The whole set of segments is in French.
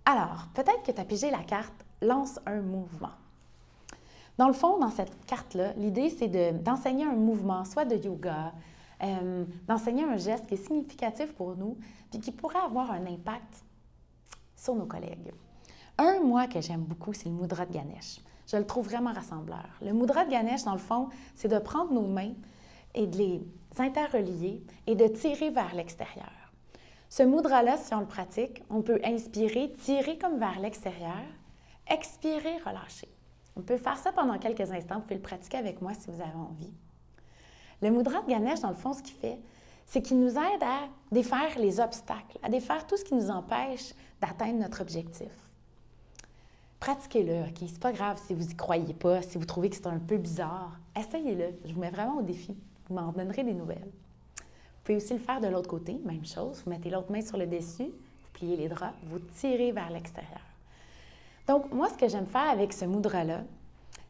Alors, peut-être que tu as pigé la carte « Lance un mouvement ». Dans le fond, dans cette carte-là, l'idée, c'est d'enseigner un mouvement, soit de yoga, d'enseigner un geste qui est significatif pour nous, puis qui pourrait avoir un impact sur nos collègues. Un, moi, que j'aime beaucoup, c'est le Mudra de Ganesh. Je le trouve vraiment rassembleur. Le Mudra de Ganesh, dans le fond, c'est de prendre nos mains et de les interrelier et de tirer vers l'extérieur. Ce mudra-là, si on le pratique, on peut inspirer, tirer comme vers l'extérieur, expirer, relâcher. On peut faire ça pendant quelques instants. Vous pouvez le pratiquer avec moi si vous avez envie. Le Mudra de Ganesh, dans le fond, ce qu'il fait, c'est qu'il nous aide à défaire les obstacles, à défaire tout ce qui nous empêche d'atteindre notre objectif. Pratiquez-le, OK? C'est pas grave si vous n'y croyez pas, si vous trouvez que c'est un peu bizarre. Essayez-le. Je vous mets vraiment au défi. Vous m'en donnerez des nouvelles. Vous pouvez aussi le faire de l'autre côté, même chose. Vous mettez l'autre main sur le dessus, vous pliez les draps, vous tirez vers l'extérieur. Donc, moi, ce que j'aime faire avec ce mudra-là,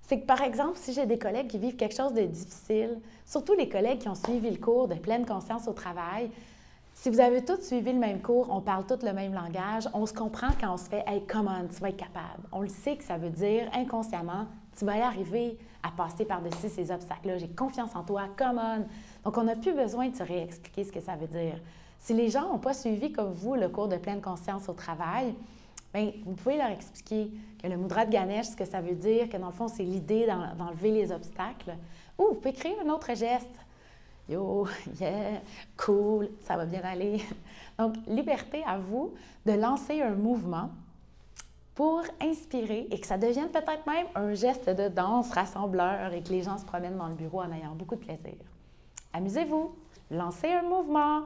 c'est que, par exemple, si j'ai des collègues qui vivent quelque chose de difficile, surtout les collègues qui ont suivi le cours de pleine conscience au travail, si vous avez tous suivi le même cours, on parle tous le même langage, on se comprend quand on se fait « Hey, come on, tu vas être capable ». On le sait que ça veut dire, inconsciemment, tu vas y arriver à passer par-dessus ces obstacles-là. J'ai confiance en toi, come on. Donc, on n'a plus besoin de se réexpliquer ce que ça veut dire. Si les gens n'ont pas suivi comme vous le cours de pleine conscience au travail, bien, vous pouvez leur expliquer que le Mudra de Ganesh, ce que ça veut dire, que dans le fond, c'est l'idée d'enlever les obstacles. Ou vous pouvez créer un autre geste. Yo, yeah, cool, ça va bien aller. Donc, liberté à vous de lancer un mouvement pour inspirer et que ça devienne peut-être même un geste de danse rassembleur et que les gens se promènent dans le bureau en ayant beaucoup de plaisir. Amusez-vous, lancez un mouvement.